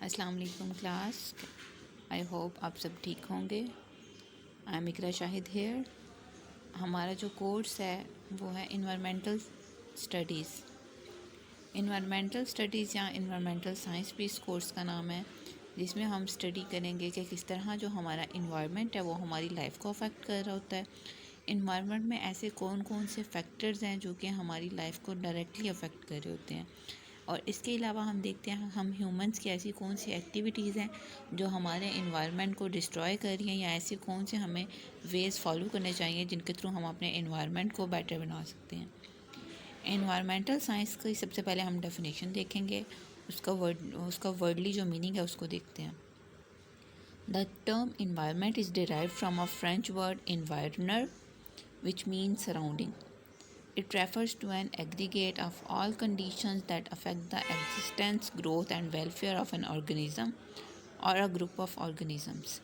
अस्सलाम वालेकुम class. I hope आप सब ठीक होंगे। I am Iqra Shahid here. हमारा जो कोर्स है वो है इन्वायरमेंटल स्टडीज़। इन्वायरमेंटल स्टडीज़ या इन्वायरमेंटल साइंस भी इस कोर्स का नाम है, जिसमें हम स्टडी करेंगे कि किस तरह जो हमारा इन्वायरमेंट है वो हमारी लाइफ को अफेक्ट कर रहा होता है। इन्वायरमेंट में ऐसे कौन कौन से फैक्टर्स हैं जो कि हमारी लाइफ को डायरेक्टली अफेक्ट कर रहे होते हैं, और इसके अलावा हम देखते हैं हम ह्यूमंस की ऐसी कौन सी एक्टिविटीज़ हैं जो हमारे इन्वायरमेंट को डिस्ट्रॉय कर रही हैं, या ऐसे कौन से हमें वेज फॉलो करने चाहिए जिनके थ्रू हम अपने इन्वायरमेंट को बेटर बना सकते हैं। इन्वायरमेंटल साइंस की सबसे पहले हम डेफिनेशन देखेंगे, उसका वर्डली जो मीनिंग है उसको देखते हैं। The term environment is derived from a French word environner which means surrounding. It refers to an aggregate of all conditions that affect the existence, growth and welfare of an organism or a group of organisms.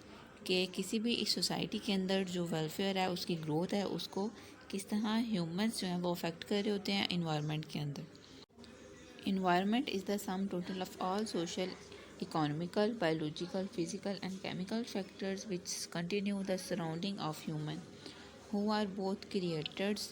कि किसी भी इस society के अंदर जो welfare है, उसकी growth है, उसको किस तरह ह्यूमंस जो हैं वो अफेक्ट कर रहे होते हैं इन्वायरमेंट के अंदर। Environment is the sum total of all social, economical, biological, physical and chemical factors which continue the surrounding of human who are both creators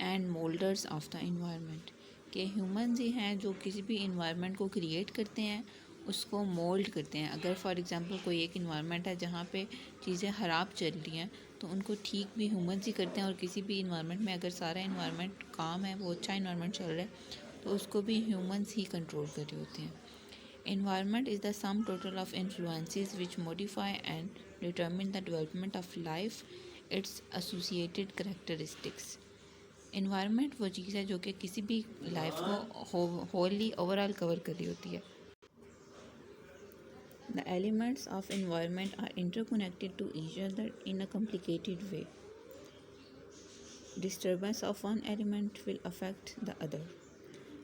and molders of the environment. के humans ही हैं जो किसी भी environment को create करते हैं, उसको mould करते हैं। अगर फॉर एग्जांपल कोई एक इन्वायरमेंट है जहाँ पे चीज़ें ख़राब चल रही हैं तो उनको ठीक भी ह्यूमंस ही करते हैं, और किसी भी इन्वायरमेंट में अगर सारा इन्वायरमेंट काम है, वो अच्छा इन्वायरमेंट चल रहा है, तो उसको भी ह्यूमंस ही कंट्रोल कर रहे होते हैं। Environment is the sum total of influences which modify and determine the development of life, its associated characteristics. Environment वो चीज़ है जो कि किसी भी लाइफ को होली ओवरऑल कवर कर रही होती है। The elements of environment are interconnected to each other in a complicated way. Disturbance of one element will affect the other.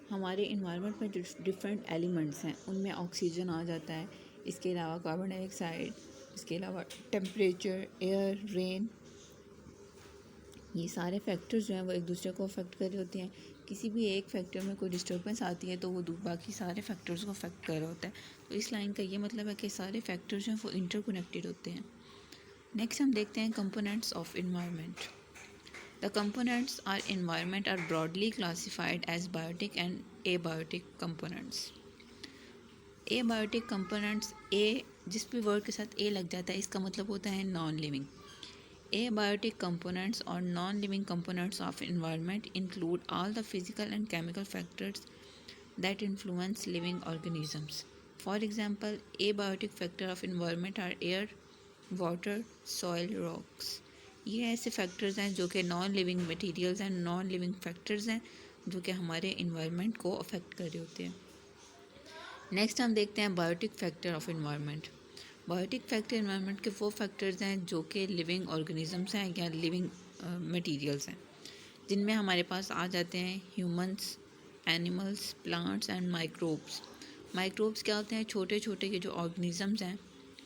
हमारे इन्वायरमेंट में जो डिफरेंट एलिमेंट्स हैं उनमें ऑक्सीजन आ जाता है, इसके अलावा कार्बन डाइऑक्साइड, इसके अलावा टेम्परेचर, एयर, रेन, ये सारे फैक्टर्स जो हैं वो एक दूसरे को अफेक्ट कर रहे होते हैं। किसी भी एक फैक्टर में कोई डिस्टर्बेंस आती है तो वो बाकी सारे फैक्टर्स को अफेक्ट कर रहा होता है। तो इस लाइन का ये मतलब है कि सारे फैक्टर्स जो हैं वो इंटरकनेक्टेड होते हैं। नेक्स्ट हम देखते हैं components of environment. The components are environment are broadly classified as biotic and abiotic components. Abiotic components, A जिस भी वर्ड के साथ A लग जाता है इसका मतलब होता है non living. Abiotic components or non-living components of environment include all the physical and chemical factors that influence living organisms. For example, abiotic factor of environment are air, water, soil, rocks. ये ऐसे factors हैं जो कि non living materials हैं, non living factors हैं जो कि हमारे इन्वायरमेंट को अफेक्ट कर रहे होते हैं। नेक्स्ट हम देखते हैं biotic factor of environment. Biotic factor environment के वो फैक्टर्स हैं जो कि लिविंग ऑर्गेनिजम्स हैं या लिविंग मटेरियल्स हैं, जिनमें हमारे पास आ जाते हैं humans, animals, plants and microbes. Microbes क्या होते हैं? छोटे छोटे के जो ऑर्गेनिजम्स हैं,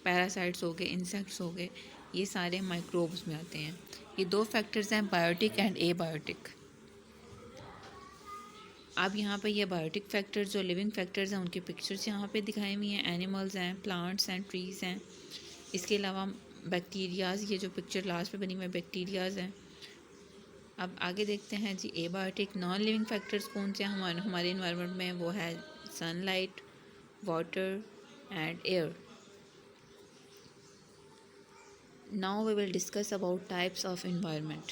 पैरासाइट्स हो गए, इंसेक्ट्स हो गए, ये सारे माइक्रोब्स में आते हैं। ये दो फैक्टर्स हैं, बायोटिक एंड एबायोटिक। अब यहाँ पे ये बायोटिक फैक्टर्स जो लिविंग फैक्टर्स हैं उनके पिक्चर्स यहाँ पे दिखाई हुई हैं। एनिमल्स हैं, प्लांट्स हैं, ट्रीज़ हैं, इसके अलावा बैक्टीरियाज़, ये जो पिक्चर लास्ट पे बनी हुई है बैक्टीरियाज़ हैं। अब आगे देखते हैं जी एबायोटिक नॉन लिविंग फैक्टर्स कौन से हैं हमारे इन्वायरमेंट में। वो है sunlight, water and air. Now we will discuss about types of environment.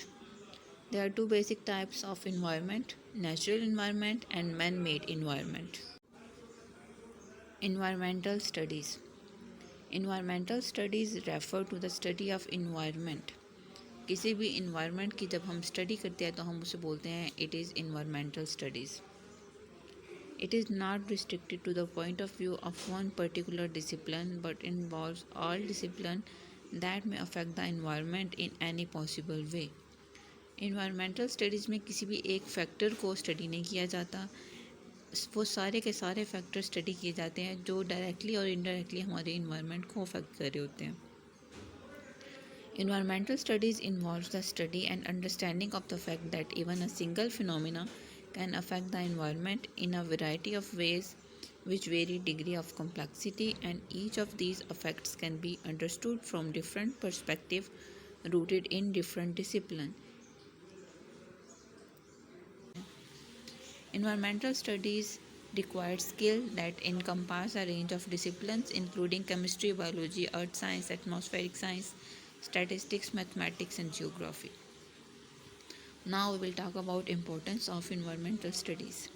There are two basic types of environment: natural environment and man-made environment. Environmental studies. Environmental studies refer to the study of environment. किसी भी environment की जब हम study करते हैं तो हम उसे बोलते हैं it is environmental studies. It is not restricted to the point of view of one particular discipline but involves all discipline that may affect the environment in any possible way. Environmental studies में किसी भी एक factor को study नहीं किया जाता, वो सारे के सारे फैक्टर स्टडी किए जाते हैं जो डायरेक्टली और इनडायरेक्टली हमारे इन्वायरमेंट को अफेक्ट कर रहे होते हैं। Environmental studies involves the study and understanding of the fact that even a single phenomena can affect the environment in a variety of ways which vary degree of complexity, and each of these effects can be understood from different perspective rooted in different discipline. Environmental studies require skill that encompass a range of disciplines including chemistry, biology, earth science, atmospheric science, statistics, mathematics, and geography. Now we will talk about importance of environmental studies.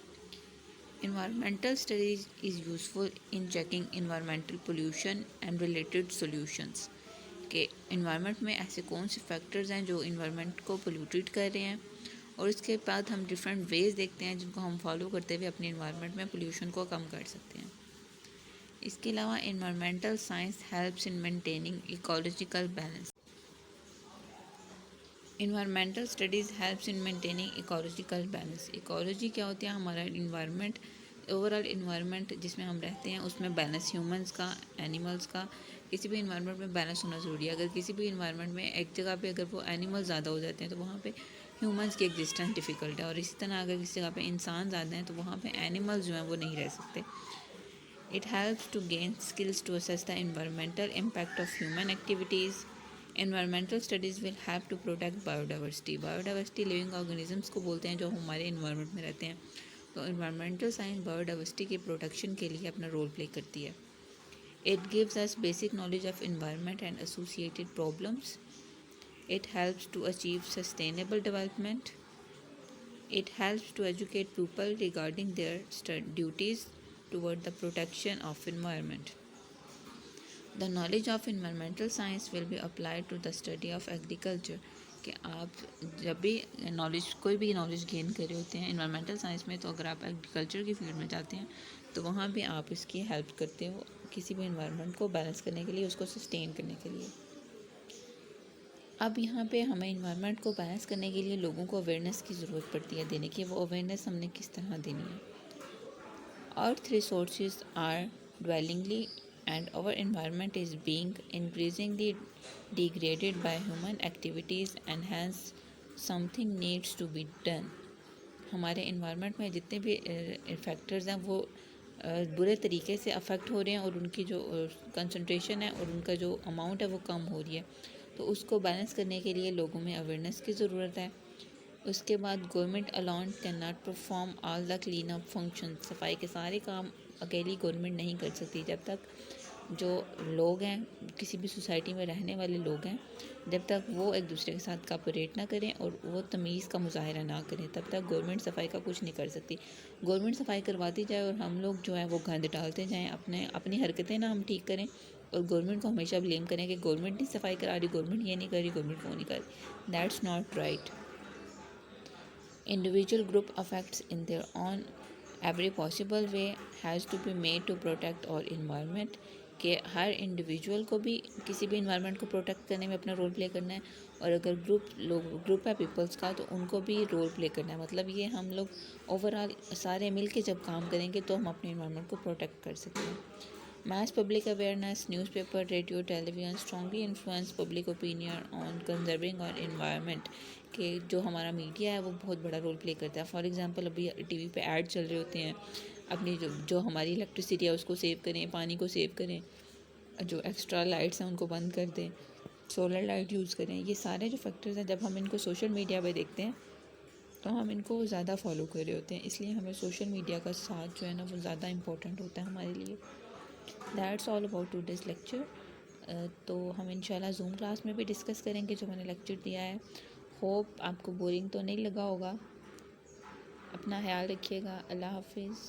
Environmental studies is useful in checking environmental pollution and related solutions. कि environment में ऐसे कौन से factors हैं जो environment को polluted कर रहे हैं, और इसके बाद हम डिफरेंट वेज देखते हैं जिनको हम फॉलो करते हुए अपने इन्वायरमेंट में पोल्यूशन को कम कर सकते हैं. इसके अलावा environmental science helps in maintaining ecological balance. Environmental studies helps in maintaining ecological balance. Ecology क्या होती है? हमारा इन्वायरमेंट, ओवरऑल इन्वायरमेंट जिसमें हम रहते हैं उसमें बैलेंस, ह्यूमंस का, एनिमल्स का, किसी भी इन्वायरमेंट में बैलेंस होना ज़रूरी है. अगर किसी भी इन्वायरमेंट में एक जगह पे अगर वो एनिमल ज़्यादा हो जाते हैं तो वहाँ पे ह्यूमंस की एग्जिस्टेंस डिफ़िकल्ट है, और इसी तरह अगर किसी जगह पे इंसान ज़्यादा हैं तो वहाँ पे एनिमल्स जो हैं वो नहीं रह सकते. It helps to gain skills to assess the environmental impact of human activities. Environmental studies will help to protect biodiversity. Biodiversity living organisms को बोलते हैं जो हमारे इन्वायरमेंट में रहते हैं. तो इन्वायरमेंटल साइंस बायोडाइवर्सिटी के प्रोटेक्शन के लिए अपना रोल प्ले करती है. It gives us basic knowledge of environment and associated problems. It helps to achieve sustainable development. It helps to educate people regarding their duties toward the protection of environment. The knowledge of environmental science will be applied to the study of agriculture. कि आप जब भी कोई भी knowledge gain कर रहे होते हैं इन्वायरमेंटल साइंस में, तो अगर आप एग्रीकल्चर की फील्ड में जाते हैं तो वहाँ भी आप इसकी हेल्प करते हो किसी भी इन्वायरमेंट को बैलेंस करने के लिए, उसको सस्टेन करने के लिए. अब यहाँ पे हमें इन्वायरमेंट को बैलेंस करने के लिए लोगों को अवेयरनेस की ज़रूरत पड़ती है देने की. वो अवेयरनेस हमने किस तरह देनी है? Earth resources are dwellingly and our environment is being increasingly degraded by human activities and hence something needs to be done. हमारे इन्वायरमेंट में जितने भी फैक्टर्स हैं वो बुरे तरीके से अफेक्ट हो रहे हैं, और उनकी जो कंसंट्रेशन है और उनका जो अमाउंट है वो कम हो रही है. तो उसको बैलेंस करने के लिए लोगों में अवेयरनेस की ज़रूरत है. उसके बाद government alone can not perform all the clean up function. सफाई के सारे काम अकेली गवर्नमेंट नहीं कर सकती. जब तक जो लोग हैं, किसी भी सोसाइटी में रहने वाले लोग हैं, जब तक वो एक दूसरे के साथ कोऑपरेट ना करें और वो तमीज़ का मुजाहरा ना करें, तब तक गवर्नमेंट सफाई का कुछ नहीं कर सकती. गवर्नमेंट सफाई करवाती जाए और हम लोग जो है वो गंद डालते जाएं, अपनी हरकतें ना हम ठीक करें और गवर्नमेंट को हमेशा ब्लेम करें कि गवर्नमेंट नहीं सफाई करा रही, गवर्नमेंट ये नहीं कर रही, गवर्नमेंट वो नहीं कर रही. That's not right. Individual group effects in their own every possible way has to be made to protect our environment. कि हर इंडिविजुअल को भी किसी भी इन्वायरमेंट को प्रोटेक्ट करने में अपना रोल प्ले करना है, और अगर ग्रुप है पीपल्स का तो उनको भी रोल प्ले करना है. मतलब ये हम लोग ओवरऑल सारे मिल के जब काम करेंगे तो हम अपने इन्वायरमेंट को प्रोटेक्ट कर सकते हैं. Mass public awareness, newspaper, radio, television strongly influence public opinion on conserving our environment. कि जो हमारा मीडिया है वो बहुत बड़ा रोल प्ले करता है. फॉर एग्जांपल अभी टीवी पे ऐड चल रहे होते हैं, अपनी जो हमारी इलेक्ट्रिसिटी है उसको सेव करें, पानी को सेव करें, जो एक्स्ट्रा लाइट्स हैं उनको बंद कर दें, सोलर लाइट यूज़ करें. ये सारे जो फैक्टर्स हैं जब हम इनको सोशल मीडिया पे देखते हैं तो हम इनको ज़्यादा फॉलो कर रहे होते हैं. इसलिए हमें सोशल मीडिया का साथ जो है ना वो ज़्यादा इंपॉर्टेंट होता है हमारे लिए. That's all about today's lecture. तो हम इंशाल्लाह जूम क्लास में भी डिस्कस करेंगे जो मैंने लेक्चर दिया है. होप आपको बोरिंग तो नहीं लगा होगा. अपना ख्याल रखिएगा. अल्लाह हाफिज़.